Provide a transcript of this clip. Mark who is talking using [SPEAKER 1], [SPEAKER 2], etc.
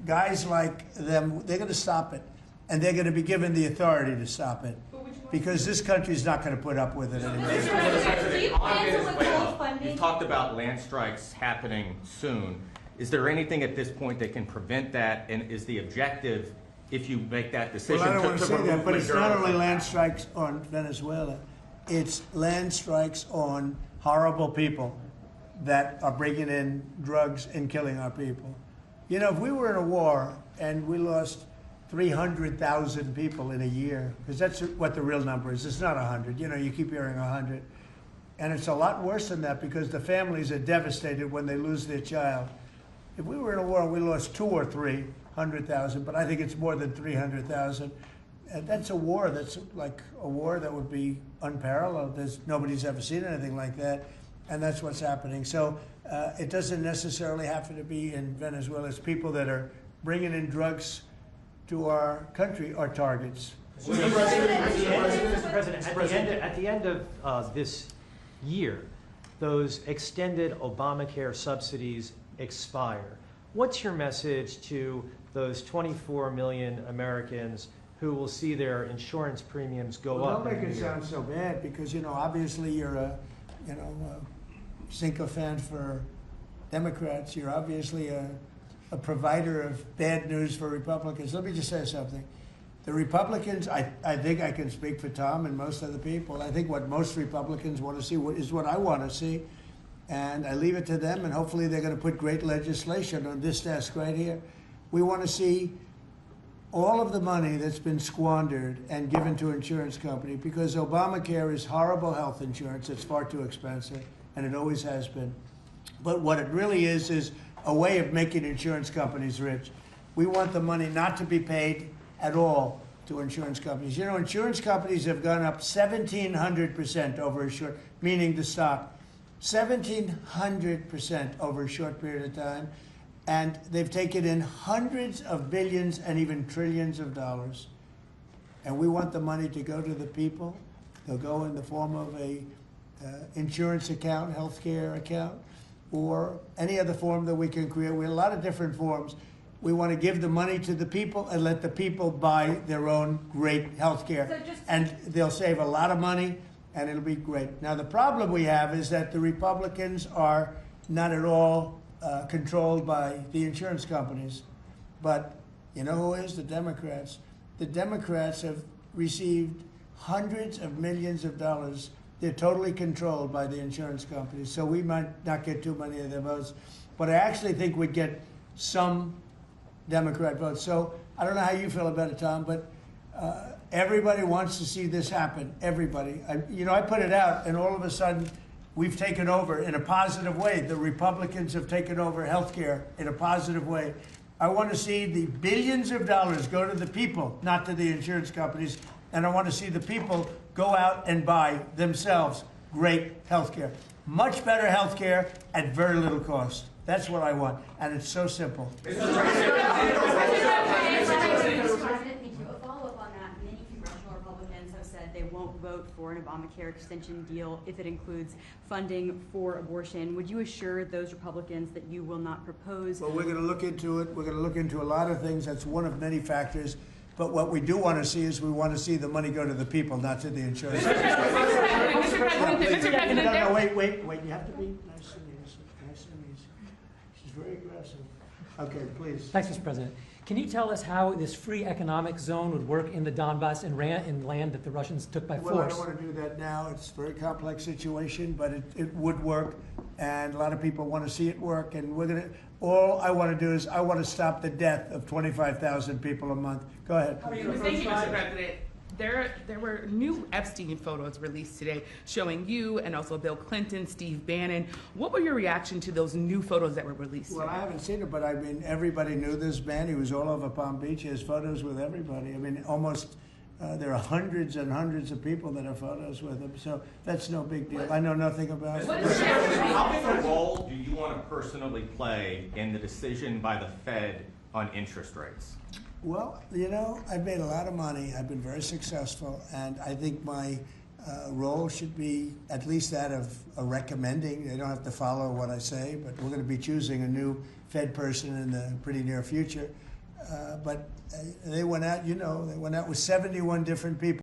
[SPEAKER 1] guys like them, they're going to stop it. And they're going to be given the authority to stop it. Because this country's not going to put up with it anymore.
[SPEAKER 2] You've talked about land strikes happening soon. Is there anything at this point that can prevent that? And is the objective, if you make that decision,
[SPEAKER 1] well, I don't want to say that, but it's not only land strikes on Venezuela. It's land strikes on horrible people that are bringing in drugs and killing our people. You know, if we were in a war and we lost 300,000 people in a year, because that's what the real number is. It's not 100. You know, you keep hearing 100. And it's a lot worse than that because the families are devastated when they lose their child. If we were in a war and we lost 200,000 or 300,000, but I think it's more than 300,000, that's a war that's like a war that would be unparalleled. Nobody's ever seen anything like that, and that's what's happening. So it doesn't necessarily have to be in Venezuela. It's people that are bringing in drugs to our country are targets.
[SPEAKER 3] Mr. President, at the end of this year, those extended Obamacare subsidies expire. What's your message to those 24 million Americans who will see their insurance premiums go up?
[SPEAKER 1] Don't make it sound so bad because, you know, obviously you're a, sycophant for Democrats. You're obviously a provider of bad news for Republicans. Let me just say something. The Republicans, I think I can speak for Tom and most of the people. I think what most Republicans want to see is what I want to see. And I leave it to them, and hopefully they're going to put great legislation on this desk right here. We want to see all of the money that's been squandered and given to insurance companies because Obamacare is horrible health insurance. It's far too expensive, and it always has been. But what it really is a way of making insurance companies rich. We want the money not to be paid at all to insurance companies. You know, insurance companies have gone up 1,700% over a short, meaning the stock, 1,700% over a short period of time. And they've taken in hundreds of billions and even trillions of dollars. And we want the money to go to the people. They'll go in the form of a insurance account, health care account, or any other form that we can create. We have a lot of different forms. We want to give the money to the people and let the people buy their own great health care. And they'll save a lot of money, and it'll be great. Now, the problem we have is that the Republicans are not at all controlled by the insurance companies. But you know who is? The Democrats. The Democrats have received hundreds of millions of dollars. They're totally controlled by the insurance companies. So we might not get too many of their votes. But I actually think we'd get some Democrat votes. So I don't know how you feel about it, Tom, but everybody wants to see this happen. Everybody. I put it out, and all of a sudden, we've taken over in a positive way. The Republicans have taken over health care in a positive way. I want to see the billions of dollars go to the people, not to the insurance companies. And I want to see the people go out and buy themselves great health care. Much better health care at very little cost. That's what I want. And it's so simple.
[SPEAKER 4] They won't vote for an Obamacare extension deal if it includes funding for abortion. Would you assure those Republicans that you will not propose?
[SPEAKER 1] Well, we're going to look into it. We're going to look into a lot of things. That's one of many factors. But what we do want to see is we want to see the money go to the people, not to the insurance companies. No, wait. You have to be nice and easy. Nice and easy. She's very aggressive. Okay, please.
[SPEAKER 5] Thanks, Mr. President. Can you tell us how this free economic zone would work in the Donbass and in land that the Russians took by force?
[SPEAKER 1] Well, I don't want to do that now. It's a very complex situation, but it would work, and a lot of people want to see it work. And all I want to do is I want to stop the death of 25,000 people a month. Go ahead.
[SPEAKER 6] Thank you, Mr. President. There were new Epstein photos released today showing you and also Bill Clinton, Steve Bannon. What were your reaction to those new photos that were released today?
[SPEAKER 1] Well, I haven't seen it, but I mean, everybody knew this man. He was all over Palm Beach. He has photos with everybody. I mean, almost there are hundreds and hundreds of people that have photos with him. So that's no big deal. I know nothing about it.
[SPEAKER 2] How big a role do you want to personally play in the decision by the Fed on interest rates?
[SPEAKER 1] Well, I've made a lot of money. I've been very successful, and I think my role should be at least that of recommending. They don't have to follow what I say, but we're going to be choosing a new Fed person in the pretty near future. But they went out, they went out with 71 different people.